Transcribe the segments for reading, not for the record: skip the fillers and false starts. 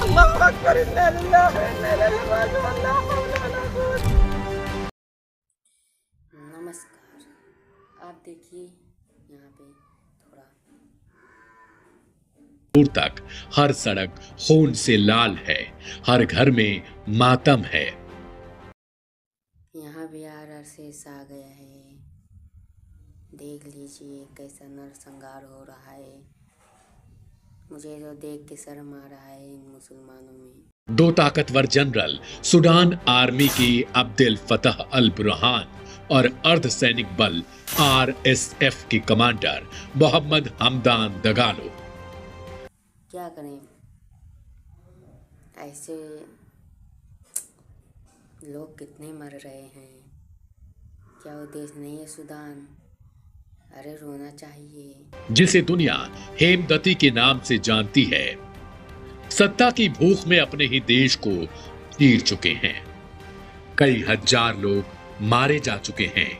अल्लाहु अकबर, इन्ना लिल्लाहि व इन्ना इलैहि राजिऊन, ला हौला वला कुव्वता। नमस्कार, आप देखिए यहाँ पे थोड़ा दूर तक हर सड़क खून से लाल है, हर घर में मातम है। यहाँ भी RSS आ गया है। देख लीजिए कैसा नरसंहार हो रहा है। मुझे तो देख के शर्म आ रहा है इन मुसलमानों में। दो ताकतवर जनरल सूडान आर्मी की अब्दुल फतह अल बुरहान और अर्धसैनिक बल RSF की कमांडर मोहम्मद हमदान दगालो। क्या करें, ऐसे लोग कितने मर रहे हैं। क्या वो देश नहीं है सूडान? अरे रोना चाहिए। जिसे दुनिया हेमदती के नाम से जानती है, सत्ता की भूख में अपने ही देश को चीर चुके हैं। कई हजार लोग मारे जा चुके हैं।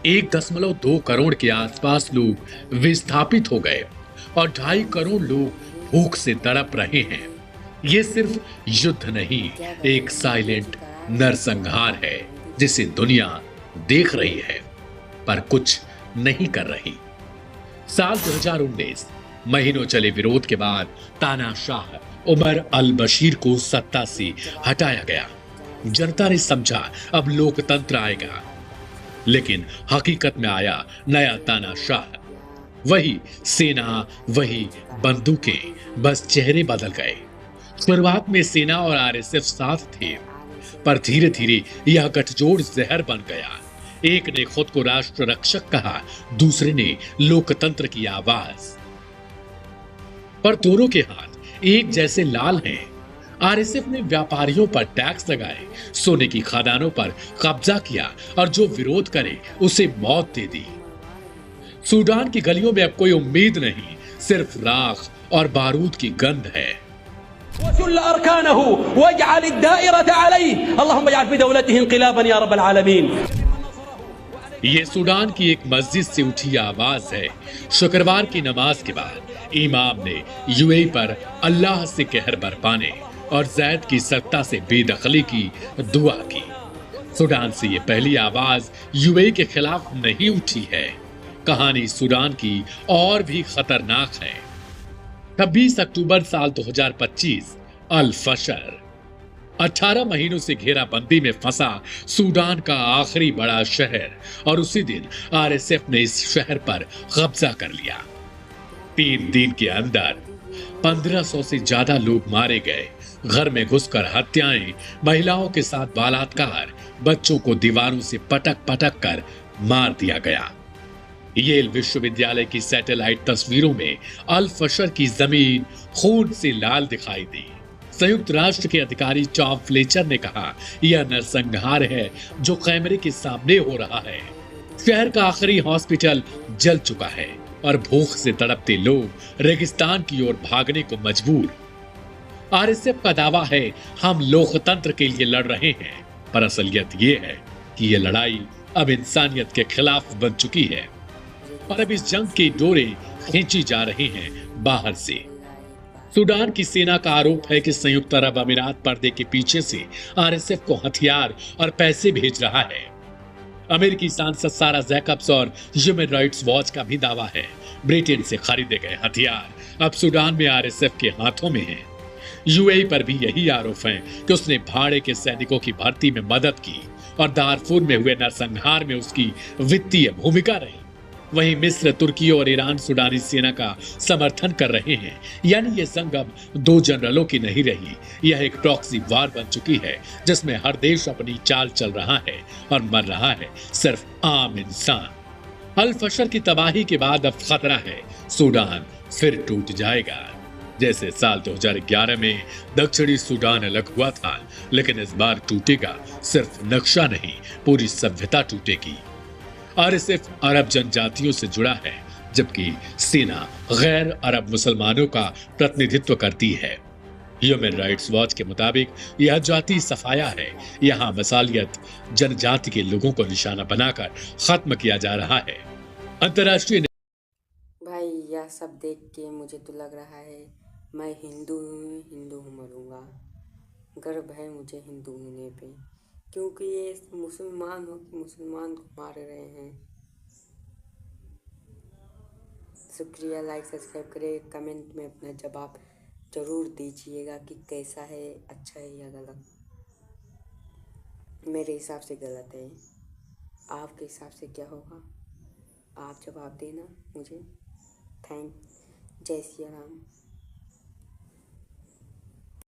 1.2 करोड़ के आसपास लोग विस्थापित हो गए और 2.5 करोड़ लोग भूख से तड़प रहे हैं। ये सिर्फ युद्ध नहीं, एक साइलेंट नरसंहार है जिसे दुनिया देख रही है पर कुछ नहीं कर रही। साल 2019 महीनों चले विरोध के बाद तानाशाह उमर अल बशीर को सत्ता से हटाया गया। जनता ने समझा अब लोकतंत्र आएगा, लेकिन हकीकत में आया नया तानाशाह। वही सेना, वही बंदूकें, बस चेहरे बदल गए। शुरुआत में सेना और RSF साथ थे, पर धीरे धीरे यह गठजोड़ जहर बन गया। एक ने खुद को राष्ट्र रक्षक कहा, दूसरे ने लोकतंत्र की आवाज। पर दोनों के हाथ एक जैसे लाल हैं। RSF ने व्यापारियों पर टैक्स लगाए, सोने की खदानों पर कब्जा किया और जो विरोध करे उसे मौत दे दी। सूडान की गलियों में अब कोई उम्मीद नहीं, सिर्फ राख और बारूद की गंध है। वशुल्ल अरकानहु वजअल अद-दाइरत अलैहि, अल्लाहुम्मा इजअल फी दौलतिहि इनक़िलाबन या रब्बल आलमीन। ये सूडान की एक मस्जिद से उठी आवाज है। शुक्रवार की नमाज के बाद इमाम ने UAE पर अल्लाह से कहर बरपाने और जैद की सत्ता से बेदखली की दुआ की। सूडान से ये पहली आवाज UAE के खिलाफ नहीं उठी है। कहानी सूडान की और भी खतरनाक है। 26 अक्टूबर साल 2025, अल फशर। 18 महीनों से घेराबंदी में फंसा सूडान का आखिरी बड़ा शहर, और उसी दिन RSF ने इस शहर पर कब्जा कर लिया। 3 दिन के अंदर 1500 से ज्यादा लोग मारे गए। घर में घुसकर हत्याएं, महिलाओं के साथ बलात्कार, बच्चों को दीवारों से पटक पटक कर मार दिया गया। येल विश्वविद्यालय की सैटेलाइट तस्वीरों में अल फशर की जमीन खून से लाल दिखाई दी। संयुक्त राष्ट्र के अधिकारी टॉम फ्लेचर ने कहा, यह नरसंहार है जो कैमरे के सामने हो रहा है। शहर का आखिरी हॉस्पिटल जल चुका है और भूख से तड़पते लोग रेगिस्तान की ओर भागने को मजबूर। RSF का दावा है हम लोकतंत्र के लिए लड़ रहे हैं, पर असलियत ये है कि ये लड़ाई अब इंसानियत के खिलाफ बन चुकी है और अब इस जंग के डोरे खींची जा रही हैं बाहर से। सूडान की सेना का आरोप है कि संयुक्त अरब अमीरात पर्दे के पीछे से RSF को हथियार और पैसे भेज रहा है। अमेरिकी सांसद सारा जैकब्स और ह्यूमन राइट्स वॉच का भी दावा है ब्रिटेन से खरीदे गए हथियार अब सूडान में RSF के हाथों में हैं। UAE पर भी यही आरोप है कि उसने भाड़े के सैनिकों की भर्ती में मदद की और दारफूर में हुए नरसंहार में उसकी वित्तीय भूमिका रही। वहीं मिस्र, तुर्की और ईरान सूडानी सेना का समर्थन कर रहे हैं। यानी ये जंग अब 2 जनरलों की नहीं रही, यह एक प्रॉक्सी वार बन चुकी है जिसमें हर देश अपनी चाल चल रहा है और मर रहा है सिर्फ आम इंसान। अल फशर की तबाही के बाद अब खतरा है सूडान फिर टूट जाएगा। जैसे साल 2011 में दक्षिणी सूडान अलग हुआ था, लेकिन इस बार टूटेगा सिर्फ नक्शा नहीं, पूरी सभ्यता टूटेगी। RSF अरब जनजातियों से जुड़ा है, जबकि सेना गैर अरब मुसलमानों का प्रतिनिधित्व करती है। ह्यूमन राइट्स वॉच के मुताबिक यह जाति सफाया है। यहाँ मसालियत जनजाति के लोगों को निशाना बनाकर खत्म किया जा रहा है। अंतर्राष्ट्रीय भाई यह सब देख के मुझे तो लग रहा है मैं हिंदू हूँ, हिंदू हूँ मरूँगा। गर्व है मुझे हिंदू होने पे, क्योंकि ये मुसलमान हो कि मुसलमान को मार रहे हैं। शुक्रिया, लाइक सब्सक्राइब करें, कमेंट में अपना जवाब ज़रूर दीजिएगा कि कैसा है, अच्छा है या गलत। मेरे हिसाब से गलत है, आपके हिसाब से क्या होगा आप जवाब देना मुझे। जय श्री राम।